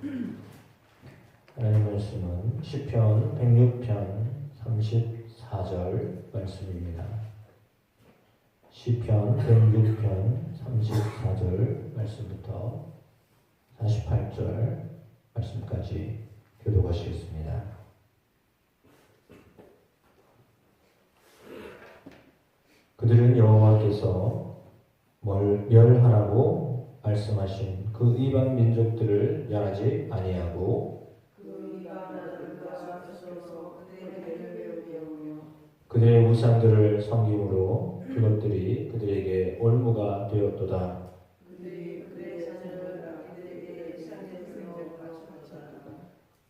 하나님 말씀은 시편 106편 34절 말씀입니다. 시편 106편 34절 말씀부터 48절 말씀까지 교독하시겠습니다. 그들은 여호와께서 멸하라고 말씀하신 그 이방 민족들을 멸하지 아니하고 그들의 우상들을 섬김으로 그것들이 그들에게 올무가 되었도다.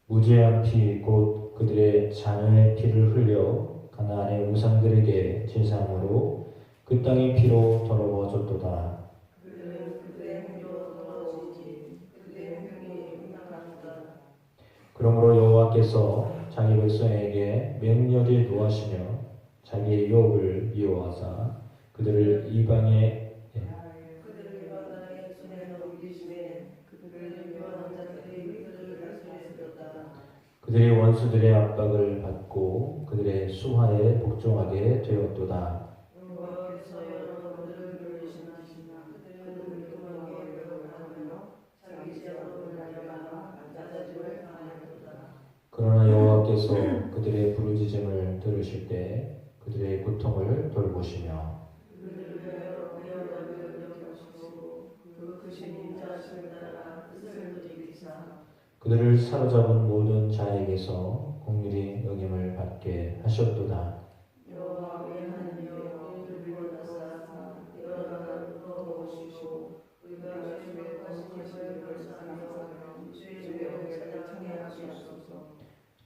무죄한 피 곧 그들의 자녀의 피를 흘려 가나안의 우상들에게 제사함으로 그 땅의 피로 더러워졌도다. 그러므로 여호와께서 자기 백성에게 맹렬히 노하시며 자기의 유업을 미워하사 그들을 이방에 그들의 원수들의 압박을 받고 그들의 수하에 복종하게 되었도다. 그러나 여호와께서 그들의 부르짖음을 들으실 때 그들의 고통을 돌보시며 그들을 사로잡은 모든 자에게서 공률이 여김을 받게 하셨도다.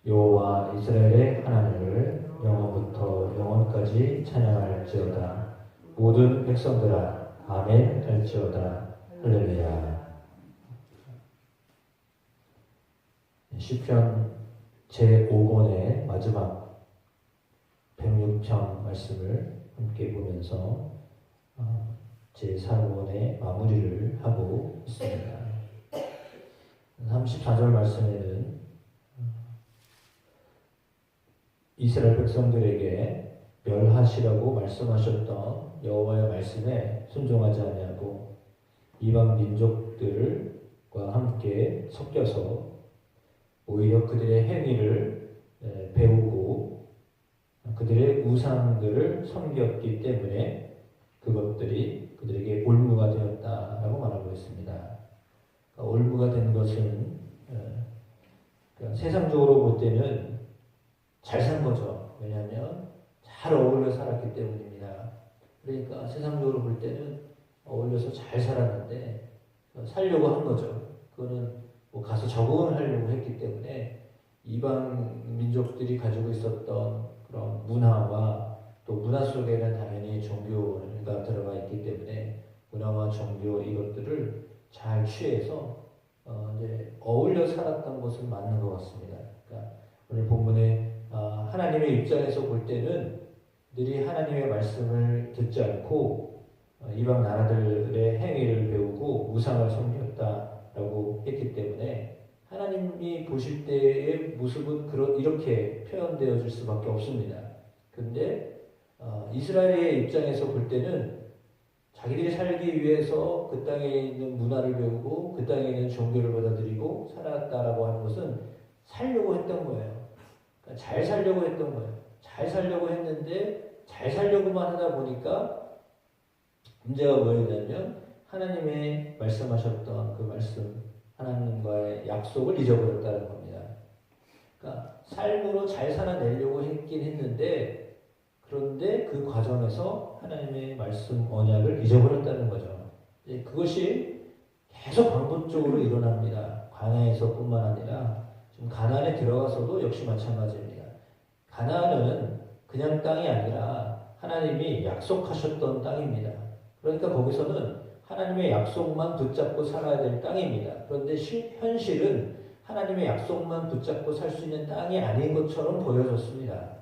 여호와 이스라엘의 하나님을 영원부터 영원까지 찬양할지어다. 모든 백성들아 아멘 할지어다. 할렐루야. 시편 제5권의 마지막 106편 말씀을 함께 보면서 제4권의 마무리를 하고 있습니다. 34절 말씀에는 이스라엘 백성들에게 멸하시라고 말씀하셨던 여호와의 말씀에 순종하지 아니하고 이방 민족들과 함께 섞여서 오히려 그들의 행위를 배우고 그들의 우상들을 섬겼기 때문에 그것들이 그들에게 올무가 되었다라고 말하고 있습니다. 올무가 된 것은 세상적으로 볼 때는 잘 산 거죠. 왜냐하면 잘 어울려 살았기 때문입니다. 그러니까 세상적으로 볼 때는 어울려서 잘 살았는데 살려고 한 거죠. 그거는 뭐 가서 적응을 하려고 했기 때문에 이방 민족들이 가지고 있었던 그런 문화와 또 문화 속에는 당연히 종교가 들어가 있기 때문에 문화와 종교 이것들을 잘 취해서 이제 어울려 살았던 것은 맞는 것 같습니다. 그러니까 오늘 본문에 하나님의 입장에서 볼 때는 들이 하나님의 말씀을 듣지 않고 이방 나라들의 행위를 배우고 우상을 섬겼다라고 했기 때문에 하나님이 보실 때의 모습은 이렇게 표현되어질 수밖에 없습니다. 그런데 이스라엘의 입장에서 볼 때는 자기들이 살기 위해서 그 땅에 있는 문화를 배우고 그 땅에 있는 종교를 받아들이고 살았다라고 하는 것은 살려고 했던 거예요. 그러니까 잘 살려고 했던 거예요. 잘 살려고 했는데 잘 살려고만 하다 보니까 문제가 뭐였냐면 하나님의 말씀하셨던 그 말씀, 하나님과의 약속을 잊어버렸다는 겁니다. 그러니까 삶으로 잘 살아내려고 했긴 했는데 그런데 그 과정에서 하나님의 말씀 언약을 잊어버렸다는 거죠. 그것이 계속 반복적으로 일어납니다. 광야에서뿐만 아니라 지금 가나안에 들어가서도 역시 마찬가지입니다. 가나안은 그냥 땅이 아니라 하나님이 약속하셨던 땅입니다. 그러니까 거기서는 하나님의 약속만 붙잡고 살아야 될 땅입니다. 그런데 현실은 하나님의 약속만 붙잡고 살 수 있는 땅이 아닌 것처럼 보여졌습니다.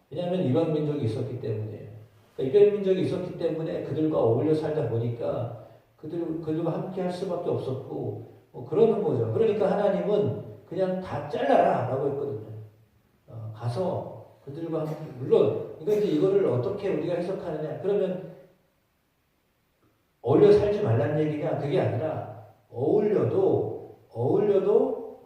왜냐하면 이방 민족이 있었기 때문이에요. 그러니까 이방 민족이 있었기 때문에 그들과 어울려 살다 보니까 그들과 함께 할 수밖에 없었고 그러는 거죠. 그러니까 하나님은 그냥 다 잘라라 라고 했거든요. 가서 그들과 함께, 물론 이거를 어떻게 우리가 해석하느냐, 그러면 어울려 살지 말라는 얘기냐, 그게 아니라 어울려도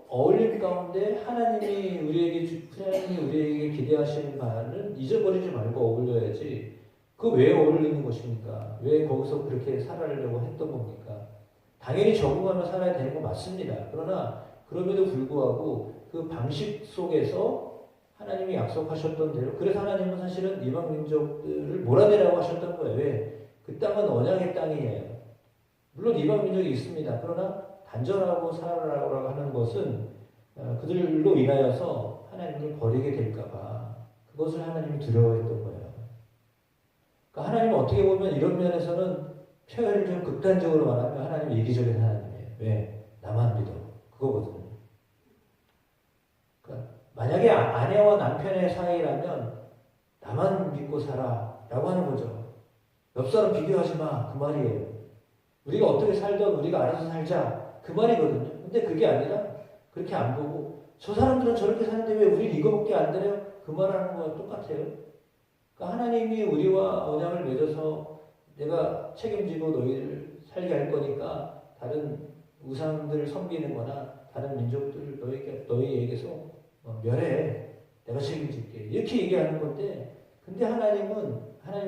어울림 가운데 하나님이 우리에게 기대하시는 바는 잊어버리지 말고 어울려야지. 그 왜 어울리는 것입니까? 왜 거기서 그렇게 살아가려고 했던 겁니까? 당연히 적응하며 살아야 되는 건 맞습니다. 그러나 그럼에도 불구하고 그 방식 속에서 하나님이 약속하셨던 대로, 그래서 하나님은 사실은 이방 민족들을 몰아내라고 하셨던 거예요. 왜? 그 땅은 언약의 땅이에요. 물론 이방 민족이 있습니다. 그러나 단절하고 살아라고 하는 것은 그들로 인하여서 하나님을 버리게 될까봐 그것을 하나님이 두려워했던 거예요. 그러니까 하나님은 어떻게 보면 이런 면에서는 표현을 좀 극단적으로 말하면 하나님은 이기적인 하나님이에요. 왜? 나만 믿어. 그거거든요. 그러니까 만약에 아내와 남편의 사이라면 나만 믿고 살아 라고 하는 거죠. 옆 사람 비교하지 마. 그 말이에요. 우리가 어떻게 살던 우리가 알아서 살자. 그 말이거든요. 근데 그게 아니라 그렇게 안 보고 저 사람들은 저렇게 사는데 왜 우리는 이거밖에 안 되나요? 그 말하는 거와 똑같아요. 그러니까 하나님이 우리와 언약을 맺어서 내가 책임지고 너희를 살게 할 거니까 다른 우상들을 섬기는 거나 다른 민족들을 너희에게서 멸해. 내가 책임질게. 이렇게 얘기하는 건데, 근데 하나님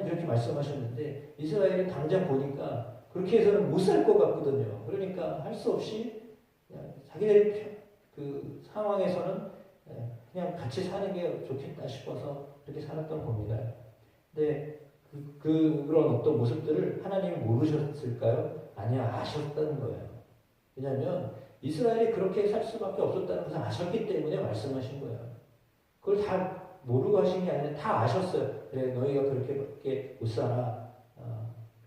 그렇게 말씀하셨는데 이스라엘은 당장 보니까 그렇게 해서는 못 살 것 같거든요. 그러니까 할 수 없이 그냥 자기들 그 상황에서는 그냥 같이 사는 게 좋겠다 싶어서 그렇게 살았던 겁니다. 근데 그런 어떤 모습들을 하나님이 모르셨을까요? 아니야, 아셨다는 거예요. 왜냐하면 이스라엘이 그렇게 살 수밖에 없었다는 것을 아셨기 때문에 말씀하신 거예요. 그걸 다 모르고 하신 게 아니라 다 아셨어요. 그래, 너희가 그렇게밖에 못 살아.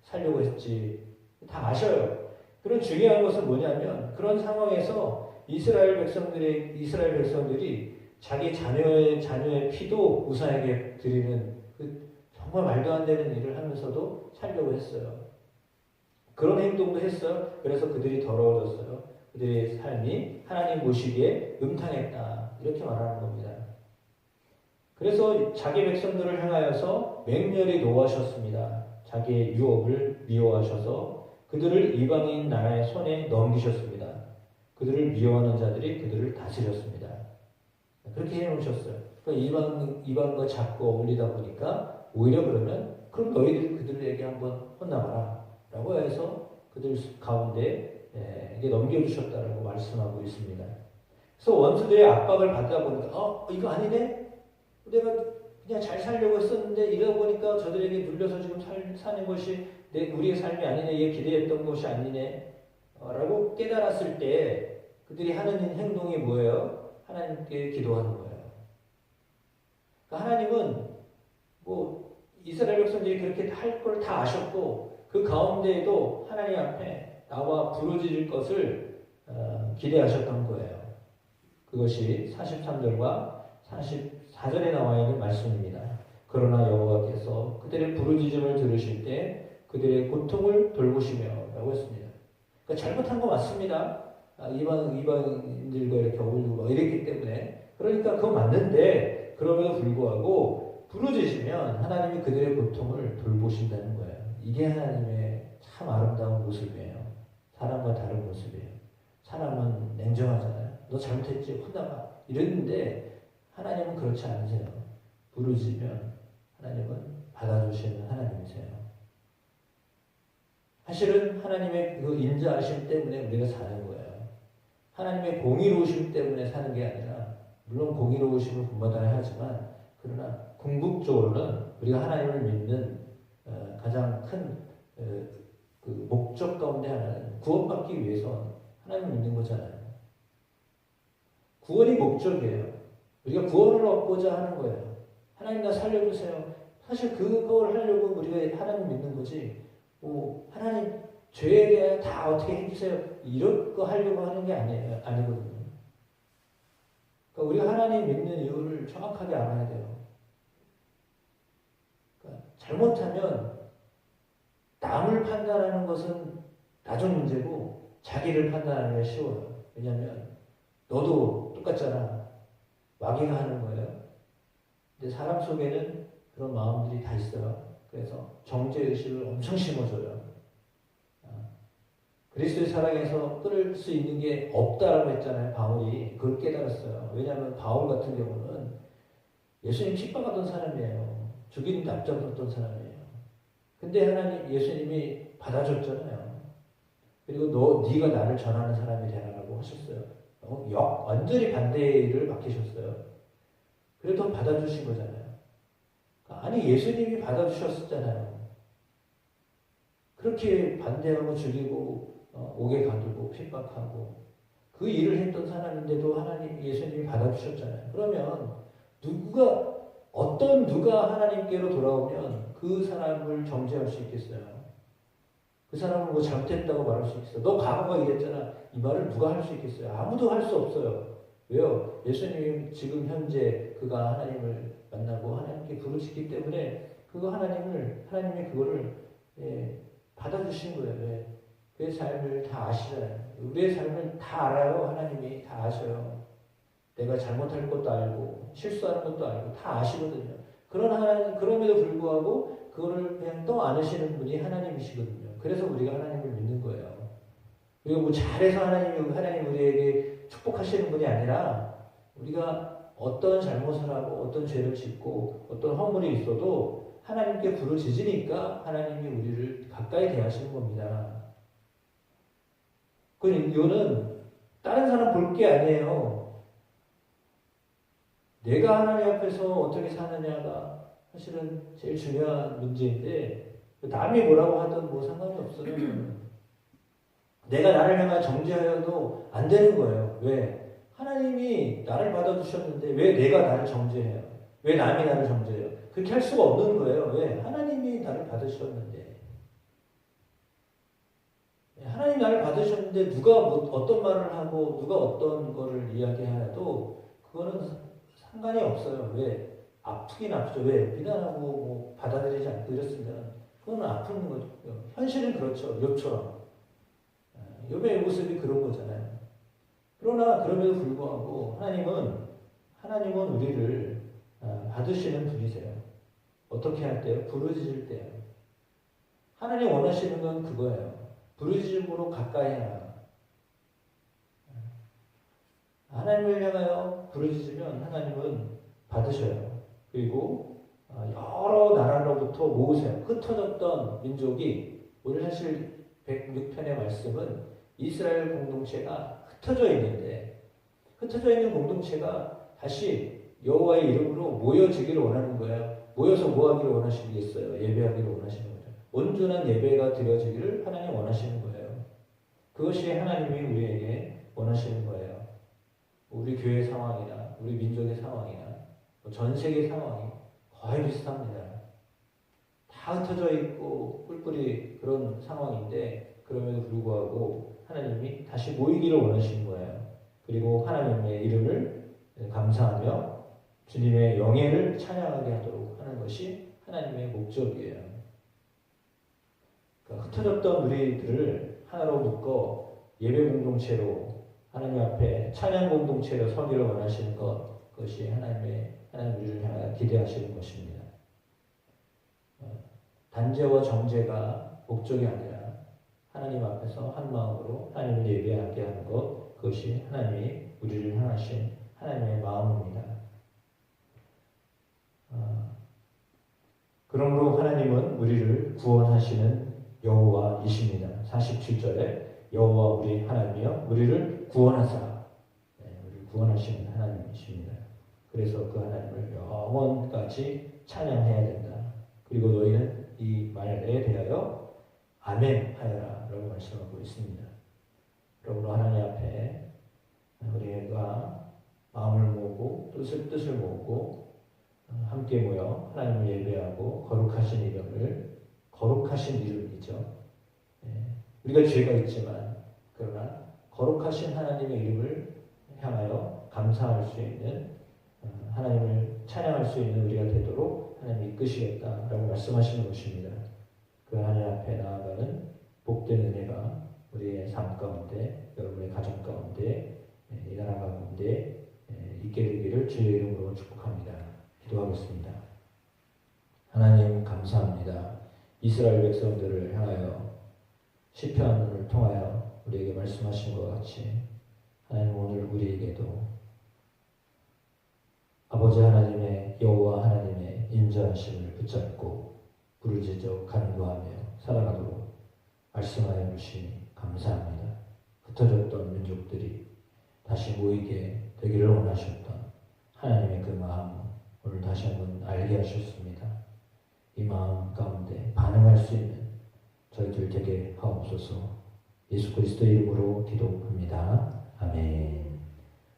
살려고 했지. 다 아셔요. 그런 중요한 것은 뭐냐면 그런 상황에서 이스라엘 백성들이 자기 자녀의 피도 우상에게 드리는 정말 말도 안 되는 일을 하면서도 살려고 했어요. 그런 행동도 했어요. 그래서 그들이 더러워졌어요. 그들의 삶이 하나님 보시기에 음탕했다. 이렇게 말하는 겁니다. 그래서 자기 백성들을 향하여서 맹렬히 노하셨습니다. 자기의 유업을 미워하셔서 그들을 이방인 나라의 손에 넘기셨습니다. 그들을 미워하는 자들이 그들을 다스렸습니다. 그렇게 해놓으셨어요. 그러니까 이방과 자꾸 어울리다 보니까 오히려 그럼 너희들 그들에게 한번 혼나봐라 라고 해서 그들 가운데 이게 넘겨주셨다라고 말씀하고 있습니다. 그래서 원수들의 압박을 받다 보니까 이거 아니네? 내가 그냥 잘 살려고 했었는데 이러다 보니까 저들에게 눌려서 지금 사는 것이 우리의 삶이 아니네, 얘 기대했던 것이 아니네 라고 깨달았을 때 그들이 하는 행동이 뭐예요? 하나님께 기도하는 거예요. 그러니까 하나님은 이스라엘 백성들이 그렇게 할 걸 다 아셨고 그 가운데에도 하나님 앞에 나와 부르짖을 것을 기대하셨던 거예요. 그것이 43절과 44절에 나와 있는 말씀입니다. 그러나 여호와께서 그들의 부르짖음을 들으실 때 그들의 고통을 돌보시며 라고 했습니다. 그러니까 잘못한 거 맞습니다. 이방인들과 이렇게 어울리고 이랬기 때문에. 그러니까 그거 맞는데 그럼에도 불구하고 부르짖으면 하나님이 그들의 고통을 돌보신다는 거예요. 이게 하나님의 참 아름다운 모습이에요. 사람과 다른 모습이에요. 사람은 냉정하잖아요. 너 잘못했지? 혼나봐. 이랬는데 하나님은 그렇지 않으세요. 부르짖으면 하나님은 받아주시는 하나님이세요. 사실은 하나님의 그 인자하심 때문에 우리가 사는 거예요. 하나님의 공의로우심 때문에 사는 게 아니라, 물론 공의로우심을 본받아야 하지만, 그러나 궁극적으로는 우리가 하나님을 믿는 가장 큰 그 목적 가운데 하나는 구원받기 위해서 하나님을 믿는 거잖아요. 구원이 목적이에요. 우리가 구원을 얻고자 하는 거예요. 하나님 나 살려주세요. 사실 그걸 하려고 우리가 하나님 믿는 거지. 하나님 죄에 대해 다 어떻게 해주세요. 이런 거 하려고 하는 게 아니거든요. 그러니까 우리가 하나님 믿는 이유를 정확하게 알아야 돼요. 그러니까 잘못하면 남을 판단하는 것은 나중 문제고 자기를 판단하기가 쉬워요. 왜냐하면 너도 똑같잖아. 마귀가 하는 거예요. 근데 사람 속에는 그런 마음들이 다 있어요. 그래서 정죄의식을 엄청 심어줘요. 그리스도의 사랑에서 끊을 수 있는 게 없다라고 했잖아요. 바울이 그걸 깨달았어요. 왜냐하면 바울 같은 경우는 예수님 핍박하던 사람이에요. 죽이는데 앞장섰던 사람이에요. 근데 하나님 예수님이 받아줬잖아요. 그리고 네가 나를 전하는 사람이 되라고 하셨어요. 완전히 반대의 일을 맡기셨어요. 그래도 받아주신 거잖아요. 아니 예수님이 받아주셨었잖아요. 그렇게 반대하고 죽이고 옥에 가두고 핍박하고 그 일을 했던 사람인데도 하나님 예수님이 받아주셨잖아요. 그러면 누가 하나님께로 돌아오면 그 사람을 정죄할 수 있겠어요? 그 사람은 뭐 잘못했다고 말할 수 있겠어요? 너 과거가 이랬잖아. 이 말을 누가 할 수 있겠어요? 아무도 할 수 없어요. 왜요? 예수님 지금 현재 그가 하나님을 만나고 하나님께 부르시기 때문에 하나님이 그거를 받아주신 거예요. 왜? 그의 삶을 다 아시잖아요. 우리의 삶을 다 알아요. 하나님이 다 아셔요. 내가 잘못할 것도 알고 실수하는 것도 알고 다 아시거든요. 그럼에도 불구하고 그거를 그냥 떠안으시는 분이 하나님이시거든요. 그래서 우리가 하나님을 믿는 거예요. 그리고 뭐 잘해서 하나님 우리에게 축복하시는 분이 아니라 우리가 어떤 잘못을 하고 어떤 죄를 짓고 어떤 허물이 있어도 하나님께 부르짖으니까 하나님이 우리를 가까이 대하시는 겁니다. 이거는 다른 사람 볼 게 아니에요. 내가 하나님 앞에서 어떻게 사느냐가 사실은 제일 중요한 문제인데 남이 뭐라고 하든 뭐 상관이 없어요. 내가 나를 향해 정죄하여도 안 되는 거예요. 왜? 하나님이 나를 받아주셨는데 왜 내가 나를 정죄해요? 왜 남이 나를 정죄해요? 그렇게 할 수가 없는 거예요. 왜? 하나님이 나를 받으셨는데. 하나님 나를 받으셨는데 누가 어떤 말을 하고 누가 어떤 거를 이야기해도 그거는 상관이 없어요. 왜? 아프긴 아프죠. 왜? 비난하고 뭐 받아들이지 않고 이랬으면 그건 아픈 거죠. 현실은 그렇죠. 욥처럼. 욥의 모습이 그런 거잖아요. 그러나 그럼에도 불구하고 하나님은 우리를 받으시는 분이세요. 어떻게 할 때요? 부르짖을 때요. 하나님 원하시는 건 그거예요. 부르짖음으로 가까이 하라. 하나님을 향하여 부르짖으면 하나님은 받으셔요. 그리고 여러 나라로부터 모으세요. 흩어졌던 민족이 오늘 사실 106편의 말씀은 이스라엘 공동체가 흩어져 있는 공동체가 다시 여호와의 이름으로 모여지기를 원하는 거예요. 모여서 뭐 하기를 원하시겠어요? 예배하기를 원하시는 거죠. 온전한 예배가 드려지기를 하나님 원하시는 거예요. 그것이 하나님이 우리에게 원하시는 거예요. 우리 교회 상황이나 우리 민족의 상황이나 전 세계 상황이 거의 비슷합니다. 다 흩어져 있고 뿔뿔이 그런 상황인데 그럼에도 불구하고 하나님이 다시 모이기를 원하시는 거예요. 그리고 하나님의 이름을 감사하며 주님의 영예를 찬양하게 하도록 하는 것이 하나님의 목적이에요. 그러니까 흩어졌던 우리들을 하나로 묶어 예배 공동체로 하나님 앞에 찬양 공동체로 서기를 원하시는 그것이 하나님 우리를 향해 기대하시는 것입니다. 단죄와 정죄가 목적이 아니라 하나님 앞에서 한 마음으로 하나님을 예배하게 하는 것, 그것이 하나님이 우리를 향하신 하나님의 마음입니다. 그러므로 하나님은 우리를 구원하시는 여호와이십니다. 47절에 여호와 우리 하나님이여 우리를 구원하사, 우리를 구원하시는 하나님이십니다. 그래서 그 하나님을 영원까지 찬양해야 된다. 그리고 너희는 이 말에 대하여 아멘 하여라 라고 말씀하고 있습니다. 그러므로 하나님 앞에 우리가 마음을 모으고 뜻을 모으고 함께 모여 하나님을 예배하고 거룩하신 이름이죠. 우리가 죄가 있지만 그러나 거룩하신 하나님의 이름을 향하여 감사할 수 있는 하나님을 찬양할 수 있는 우리가 되도록 하나님이 이끄시겠다라고 말씀하시는 것입니다. 그 하나님 앞에 나아가는 복된 은혜가 우리의 삶 가운데, 여러분의 가정 가운데, 이 나라 가운데 있게 되기를 주의 이름으로 축복합니다. 기도하겠습니다. 하나님 감사합니다. 이스라엘 백성들을 향하여 시편을 통하여 우리에게 말씀하신 것 같이 하나님 오늘 우리에게도 아버지 하나님의 여호와 하나님의 인자하심을 붙잡고 부르짖어 간구하며 살아가도록 말씀하여 주시니 감사합니다. 흩어졌던 민족들이 다시 모이게 되기를 원하셨던 하나님의 그 마음 오늘 다시 한번 알게 하셨습니다. 이 마음 가운데 반응할 수 있는 저희들 되게 하옵소서. 예수 그리스도 이름으로 기도합니다. 아멘.